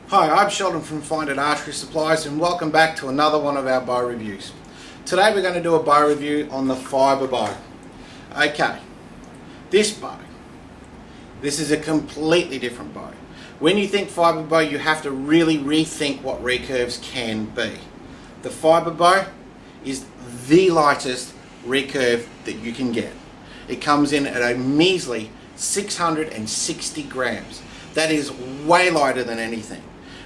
Hi, I'm Sheldon from Find It Archery Supplies and welcome back to another one of our bow reviews. Today we're going to do a bow review on the fibre bow. Okay, this bow. This is a completely different bow. When you think fibre bow, you have to really rethink what recurves can be. The fibre bow is the lightest recurve that you can get. It comes in at a measly 660 grams. That is way lighter than anything.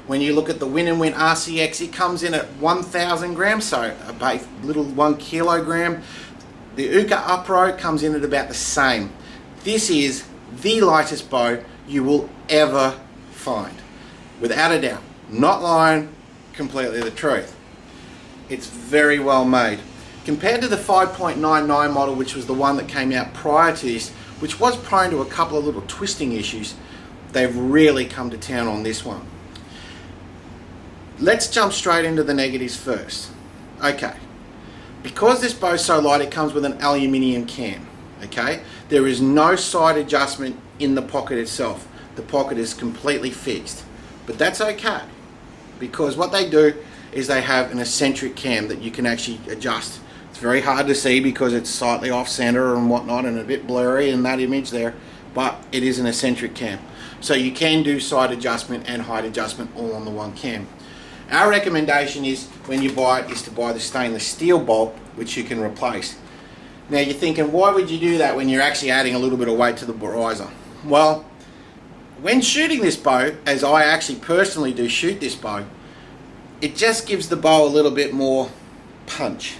When you look at the Win and Win RCX, it comes in at 1,000 grams, so about a little 1 kilogram. The Uka Upro comes in at about the same. This is the lightest bow you will ever find, without a doubt. Not lying, completely the truth. It's very well made. Compared to the 5.99 model, which was the one that came out prior to this, which was prone to a couple of little twisting issues, they've really come to town on this one. Let's jump straight into the negatives first. Okay, because this bow is so light, it comes with an aluminium cam. Okay, there is no side adjustment in the pocket itself. The pocket is completely fixed, but that's okay, because what they do is they have an eccentric cam that you can actually adjust. It's very hard to see because it's slightly off center and whatnot and a bit blurry in that image there, but it is an eccentric cam. So you can do side adjustment and height adjustment all on the one cam. Our recommendation is, when you buy it, is to buy the stainless steel bolt, which you can replace. Now you're thinking, why would you do that when you're actually adding a little bit of weight to the riser? Well, when shooting this bow, as I actually personally do shoot this bow, it just gives the bow a little bit more punch.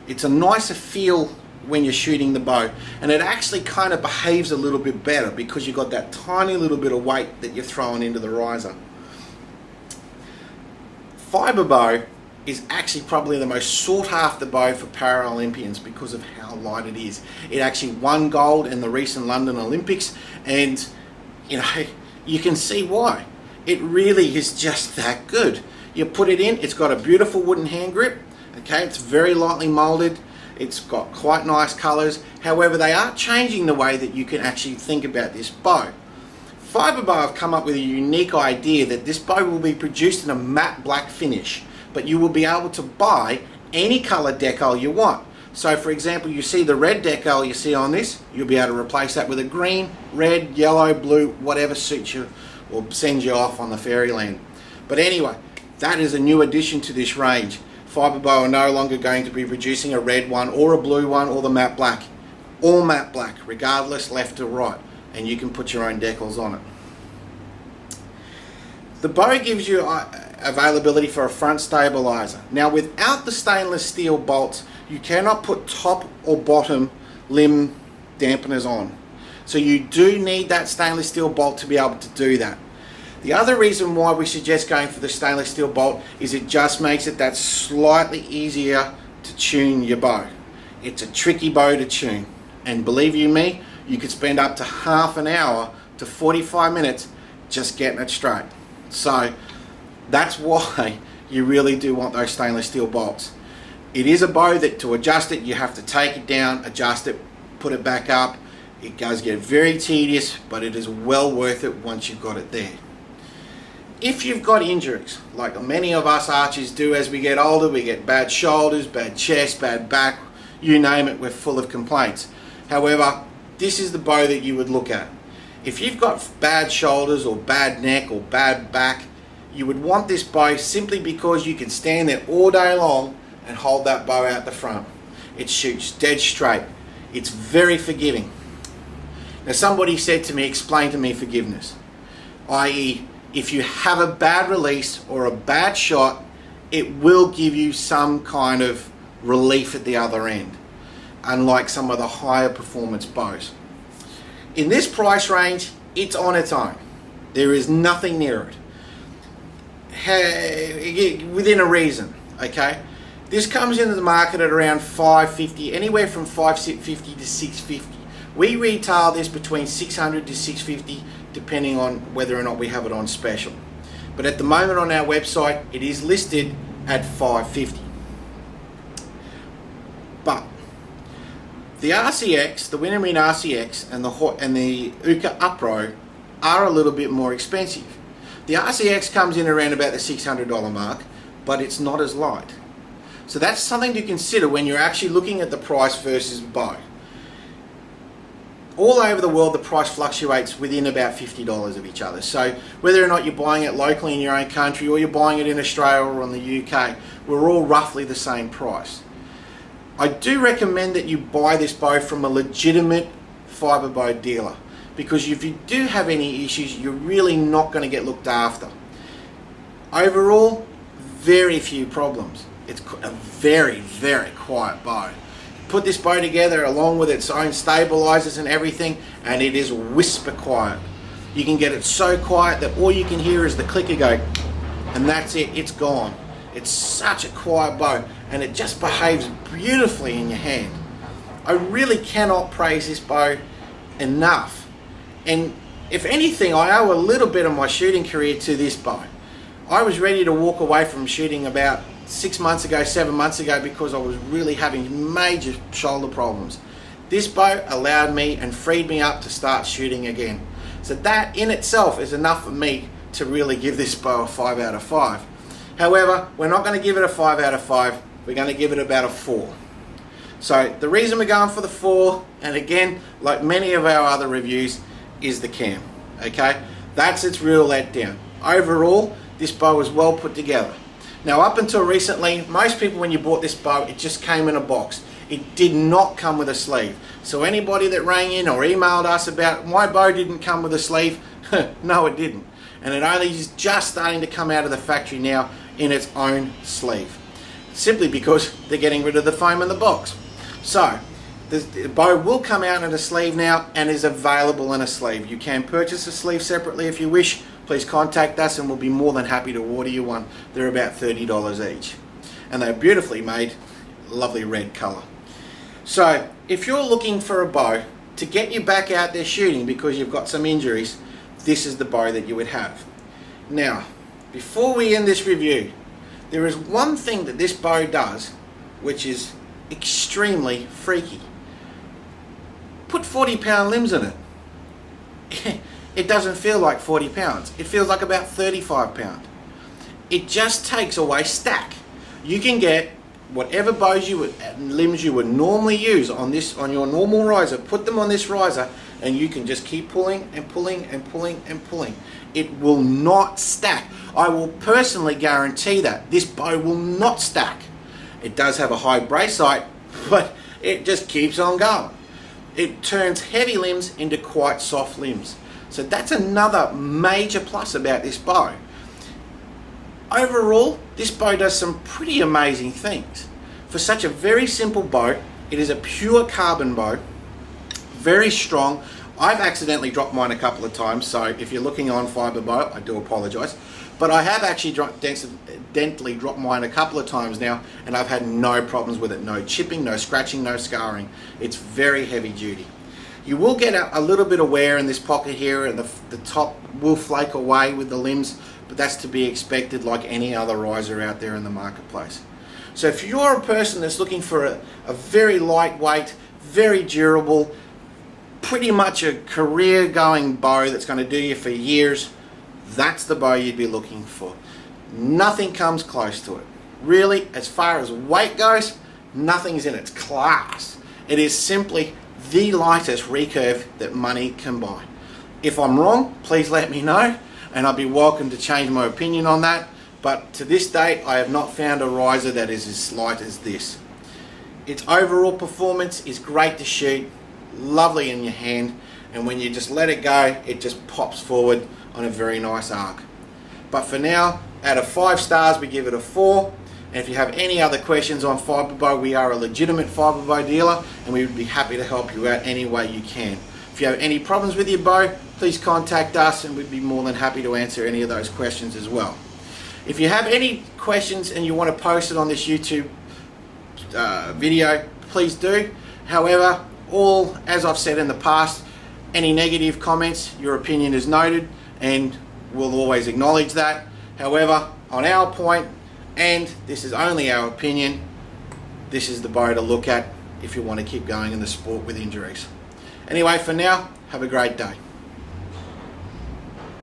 It's a nicer feel when you're shooting the bow, and it actually kind of behaves a little bit better because you've got that tiny little bit of weight that you're throwing into the riser. Fibre bow is actually probably the most sought after bow for Paralympians because of how light it is. It actually won gold in the recent London Olympics, and you can see why. It really is just that good. You put it in, it's got a beautiful wooden hand grip. Okay, it's very lightly molded. It's got quite nice colors. However, they are changing the way that you can actually think about this bow. Fibre bow have come up with a unique idea that this bow will be produced in a matte black finish, but you will be able to buy any color decal you want. So for example, you see the red decal you see on this, you'll be able to replace that with a green, red, yellow, blue, whatever suits you or sends you off on the fairyland. But anyway, that is a new addition to this range. Fibre bow are no longer going to be producing a red one or a blue one or the matte black. All matte black, regardless left or right, and you can put your own decals on it. The bow gives you availability for a front stabilizer. Now, without the stainless steel bolts, you cannot put top or bottom limb dampeners on. So you do need that stainless steel bolt to be able to do that. The other reason why we suggest going for the stainless steel bolt is it just makes it that slightly easier to tune your bow. It's a tricky bow to tune, and believe you me, you could spend up to half an hour to 45 minutes just getting it straight. So that's why you really do want those stainless steel bolts. It is a bow that to adjust it, you have to take it down, adjust it, put it back up. It does get very tedious, but it is well worth it once you've got it there. If you've got injuries, like many of us archers do as we get older, we get bad shoulders, bad chest, bad back, you name it, we're full of complaints. However, this is the bow that you would look at. If you've got bad shoulders or bad neck or bad back, you would want this bow simply because you can stand there all day long and hold that bow out the front. It shoots dead straight. It's very forgiving. Now somebody said to me, explain to me forgiveness, i.e. if you have a bad release or a bad shot, it will give you some kind of relief at the other end, unlike some of the higher performance bows. In this price range, it's on its own. There is nothing near it. Within a reason, okay? This comes into the market at around $550, anywhere from $550 to $650. We retail this between $600 to $650, depending on whether or not we have it on special. But at the moment on our website, it is listed at $550. But the RCX, the Win and Win RCX and the Uka Upro are a little bit more expensive. The RCX comes in around about the $600 mark, but it's not as light. So that's something to consider when you're actually looking at the price versus bow. All over the world, the price fluctuates within about $50 of each other. So whether or not you're buying it locally in your own country or you're buying it in Australia or in the UK, we're all roughly the same price. I do recommend that you buy this bow from a legitimate fibre bow dealer, because if you do have any issues, you're really not going to get looked after. Overall, very few problems. It's a very, very quiet bow. Put this bow together along with its own stabilizers and everything, and it is whisper quiet. You can get it so quiet that all you can hear is the clicker go, and that's it, it's gone. It's such a quiet bow, and it just behaves beautifully in your hand. I really cannot praise this bow enough. And if anything, I owe a little bit of my shooting career to this bow. I was ready to walk away from shooting about 6 months ago, 7 months ago, because I was really having major shoulder problems. This bow allowed me and freed me up to start shooting again. So that in itself is enough for me to really give this bow a 5 out of 5. However, we're not going to give it a 5 out of 5, we're going to give it about a 4. So the reason we're going for the 4, and again, like many of our other reviews, is the cam. Okay, that's its real letdown. Overall, this bow is well put together. Now, up until recently, most people, when you bought this bow, it just came in a box. It did not come with a sleeve. So anybody that rang in or emailed us about my bow didn't come with a sleeve, no, it didn't. And it only is just starting to come out of the factory now in its own sleeve, simply because they're getting rid of the foam in the box. So the bow will come out in a sleeve now and is available in a sleeve. You can purchase a sleeve separately if you wish. Please contact us and we'll be more than happy to order you one. They're about $30 each. And they're beautifully made, lovely red colour. So if you're looking for a bow to get you back out there shooting because you've got some injuries, this is the bow that you would have. Now, before we end this review, there is one thing that this bow does which is extremely freaky. Put 40-pound limbs in it. It doesn't feel like 40 pounds. It feels like about 35 pounds. It just takes away stack. You can get whatever bows you would, limbs you would normally use on your normal riser, put them on this riser, and you can just keep pulling and pulling and pulling and pulling. It will not stack. I will personally guarantee that this bow will not stack. It does have a high brace height, but it just keeps on going. It turns heavy limbs into quite soft limbs. So that's another major plus about this bow. Overall, this bow does some pretty amazing things. For such a very simple bow, it is a pure carbon bow, very strong. I've accidentally dropped mine a couple of times, so if you're looking on fibre bow, I do apologise. But I have actually accidentally dropped mine a couple of times now, and I've had no problems with it. No chipping, no scratching, no scarring. It's very heavy duty. You will get a little bit of wear in this pocket here, and the top will flake away with the limbs, but that's to be expected like any other riser out there in the marketplace. So if you're a person that's looking for a very lightweight, very durable, pretty much a career going bow that's going to do you for years, that's the bow you'd be looking for. Nothing comes close to it. Really, as far as weight goes, nothing's in its class. It is simply the lightest recurve that money can buy. If I'm wrong, please let me know, and I'll be welcome to change my opinion on that. But to this date, I have not found a riser that is as light as this. Its overall performance is great to shoot, lovely in your hand, and when you just let it go, it just pops forward on a very nice arc. But for now, out of 5 stars, we give it a 4. And if you have any other questions on fibre bow, we are a legitimate fibre bow dealer, and we would be happy to help you out any way you can. If you have any problems with your bow, please contact us, and we'd be more than happy to answer any of those questions as well. If you have any questions and you want to post it on this YouTube video, please do. However, as I've said in the past, any negative comments, your opinion is noted, and we'll always acknowledge that. However, on our point, and this is only our opinion, this is the bow to look at if you want to keep going in the sport with injuries. Anyway, for now, have a great day.